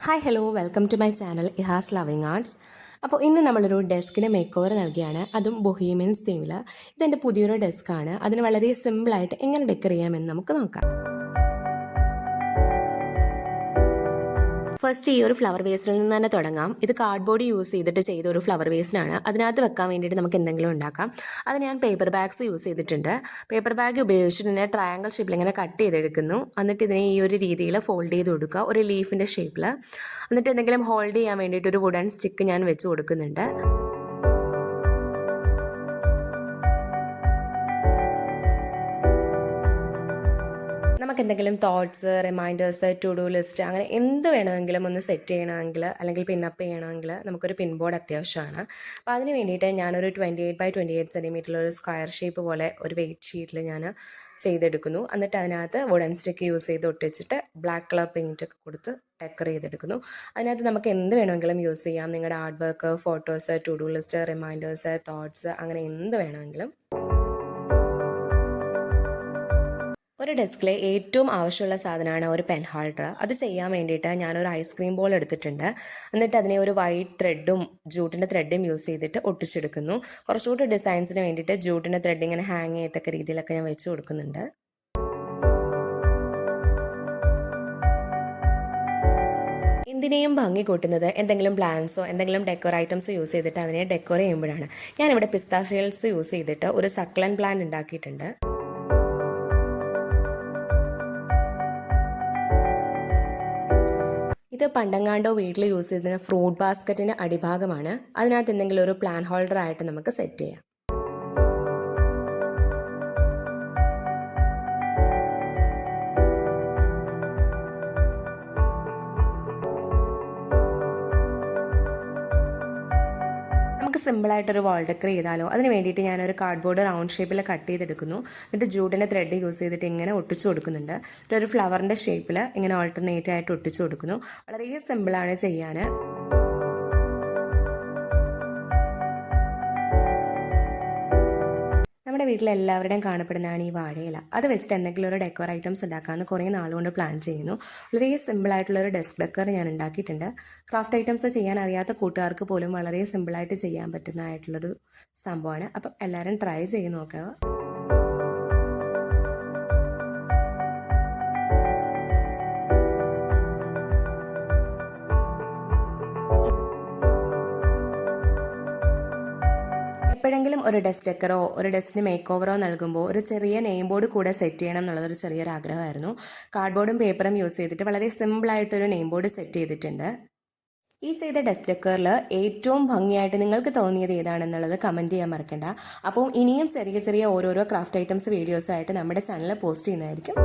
Hi hello welcome to my channel Iha's loving arts. അപ്പോൾ ഇന്ന് നമ്മളൊരു ഡെസ്കിന് മേക്ക് ഓവർ നൽകിയാണ്, അതും ബൊഹീമിയൻസ് തീമിൽ. ഇതെൻ്റെ പുതിയൊരു ഡെസ്ക്കാണ്. അതിന് വളരെ സിമ്പിളായിട്ട് എങ്ങനെ ഡെക്കർ ചെയ്യാമെന്ന് നമുക്ക് നോക്കാം. ഫസ്റ്റ് ഈ ഒരു ഫ്ലവർ വേസ്റ്റിൽ നിന്ന് തന്നെ തുടങ്ങാം. ഇത് കാർഡ്ബോർഡ് യൂസ് ചെയ്തിട്ട് ചെയ്ത ഒരു ഫ്ലവർ വേസ്റ്റാണ്. അതിനകത്ത് വെക്കാൻ വേണ്ടിയിട്ട് നമുക്ക് എന്തെങ്കിലും ഉണ്ടാക്കാം. അത് ഞാൻ പേപ്പർ ബാഗ്സ് യൂസ് ചെയ്തിട്ടുണ്ട്. പേപ്പർ ബാഗ് ഉപയോഗിച്ചിട്ട് ഇതിനെ ട്രയാങ്കിൾ ഷേപ്പിൽ ഇങ്ങനെ കട്ട് ചെയ്തെടുക്കുന്നു. എന്നിട്ട് ഇതിനെ ഈ ഒരു രീതിയിൽ ഫോൾഡ് ചെയ്ത് കൊടുക്കുക, ഒരു ലീഫിൻ്റെ ഷേപ്പിൽ. എന്നിട്ട് എന്തെങ്കിലും ഹോൾഡ് ചെയ്യാൻ വേണ്ടിയിട്ട് ഒരു വുഡൻ സ്റ്റിക്ക് ഞാൻ വെച്ച് കൊടുക്കുന്നുണ്ട്. നമുക്ക് എന്തെങ്കിലും thoughts, reminders, to do list അങ്ങനെ എന്ത് വേണമെങ്കിലും ഒന്ന് സെറ്റ് ചെയ്യണമെങ്കിൽ അല്ലെങ്കിൽ പിന്നപ്പ് ചെയ്യണമെങ്കിൽ നമുക്കൊരു പിൻ ബോർഡ് അത്യാവശ്യമാണ്. അപ്പോൾ അതിന് വേണ്ടിയിട്ട് ഞാനൊരു 28x28 സെൻറ്റിമീറ്ററിലൊരു സ്ക്വയർ ഷേപ്പ് പോലെ ഒരു വെയിറ്റ് ഷീറ്റിൽ ഞാൻ ചെയ്തെടുക്കുന്നു. എന്നിട്ട് അതിനകത്ത് വുഡൻ സ്റ്റിക്ക് യൂസ് ചെയ്ത് ഒട്ടിച്ചിട്ട് ബ്ലാക്ക് കളർ പെയിൻറ്റൊക്കെ കൊടുത്ത് ഡെക്കർ ചെയ്തെടുക്കുന്നു. അതിനകത്ത് നമുക്ക് എന്ത് വേണമെങ്കിലും യൂസ് ചെയ്യാം. നിങ്ങളുടെ art work, photos, to do list, reminders, thoughts അങ്ങനെ എന്ത് വേണമെങ്കിലും. ഒരു ഡെസ്കിലെ ഏറ്റവും ആവശ്യമുള്ള സാധനമാണ് ഒരു പെൻ ഹോൾഡർ. അത് ചെയ്യാൻ വേണ്ടിയിട്ട് ഞാനൊരു ഐസ്ക്രീം ബോൾ എടുത്തിട്ടുണ്ട്. എന്നിട്ട് അതിനെ ഒരു വൈറ്റ് ത്രെഡും ജൂട്ടിൻ്റെ ത്രെഡും യൂസ് ചെയ്തിട്ട് ഒട്ടിച്ചെടുക്കുന്നു. കുറച്ചുകൂടി ഡിസൈൻസിന് വേണ്ടിയിട്ട് ജൂട്ടിൻ്റെ ത്രെഡ് ഇങ്ങനെ ഹാങ് ചെയ്യത്തക്ക രീതിയിലൊക്കെ ഞാൻ വെച്ച് കൊടുക്കുന്നുണ്ട്. എന്തിനേയും ഭംഗി കൂട്ടുന്നത് എന്തെങ്കിലും പ്ലാന്റ്സോ എന്തെങ്കിലും ഡെക്കോർ ഐറ്റംസ് യൂസ് ചെയ്തിട്ട് അതിനെ ഡെക്കോർ ചെയ്യുമ്പോഴാണ്. ഞാനിവിടെ പിസ്താ ഷെൽസ് യൂസ് ചെയ്തിട്ട് ഒരു സക്ലൻ പ്ലാന്റ് ഉണ്ടാക്കിയിട്ടുണ്ട്. ഇത് പണ്ടങ്ങാണ്ടോ വീട്ടിൽ യൂസ് ചെയ്തിരുന്ന ഫ്രൂട്ട് ബാസ്ക്കറ്റിൻ്റെ അടിഭാഗമാണ്. അതിനകത്ത് എന്തെങ്കിലും ഒരു പ്ലാൻ ഹോൾഡർ ആയിട്ട് നമുക്ക് സെറ്റ് ചെയ്യാം. നമുക്ക് സിമ്പിളായിട്ടൊരു വാൾ ഡെക്കർ ചെയ്താലോ? അതിന് വേണ്ടിയിട്ട് ഞാനൊരു കാർഡ്ബോർഡ് റൗണ്ട് ഷേപ്പിൽ കട്ട് ചെയ്തെടുക്കുന്നു. എന്നിട്ട് ജൂട്ടിൻ്റെ ത്രെഡ് യൂസ് ചെയ്തിട്ട് ഇങ്ങനെ ഒട്ടിച്ചു കൊടുക്കുന്നുണ്ട്. എന്നിട്ട് ഒരു ഫ്ലവറിൻ്റെ ഷേപ്പിൽ ഇങ്ങനെ ഓൾട്ടർനേറ്റ് ആയിട്ട് ഒട്ടിച്ചു കൊടുക്കുന്നു. വളരെ സിമ്പിളാണ് ചെയ്യാൻ. നമ്മുടെ വീട്ടിൽ എല്ലാവരുടെയും കാണപ്പെടുന്നതാണ് ഈ വാഴയില. അത് വെച്ചിട്ട് എന്തെങ്കിലും ഒരു ഡെക്കോർ ഐറ്റംസ് ഉണ്ടാക്കാമെന്ന് കുറേ നാളുകൊണ്ട് പ്ലാൻ ചെയ്യുന്നു. വളരെ സിമ്പിളായിട്ടുള്ളൊരു ഡെസ്ക് ഡെക്കർ ഞാൻ ഉണ്ടാക്കിയിട്ടുണ്ട്. ക്രാഫ്റ്റ് ഐറ്റംസ് ചെയ്യാൻ അറിയാത്ത കൂട്ടുകാർക്ക് പോലും വളരെ സിമ്പിളായിട്ട് ചെയ്യാൻ പറ്റുന്നതായിട്ടുള്ളൊരു സംഭവമാണ്. അപ്പം എല്ലാവരും ട്രൈ ചെയ്ത് നോക്കുക. എപ്പോഴെങ്കിലും ഒരു ഡെസ്ക് ഡെക്കറോ ഒരു ഡെസ്കിന് മേക്ക് ഓവറോ നൽകുമ്പോൾ ഒരു ചെറിയ നെയിം ബോർഡ് കൂടെ സെറ്റ് ചെയ്യണം എന്നുള്ളതൊരു ചെറിയൊരു ആഗ്രഹമായിരുന്നു. കാർഡ്ബോർഡും പേപ്പറും യൂസ് ചെയ്തിട്ട് വളരെ സിമ്പിളായിട്ടൊരു നെയിം ബോർഡ് സെറ്റ് ചെയ്തിട്ടുണ്ട്. ഈ ചെയ്ത ഡെസ്ക് ഡെക്കറിൽ ഏറ്റവും ഭംഗിയായിട്ട് നിങ്ങൾക്ക് തോന്നിയത് ഏതാണെന്നുള്ളത് കമൻറ്റ് ചെയ്യാൻ മറക്കണ്ട. അപ്പോൾ ഇനിയും ചെറിയ ചെറിയ ഓരോരോ ക്രാഫ്റ്റ് ഐറ്റംസ് വീഡിയോസായിട്ട് നമ്മുടെ ചാനലിൽ പോസ്റ്റ് ചെയ്യുന്നതായിരിക്കും.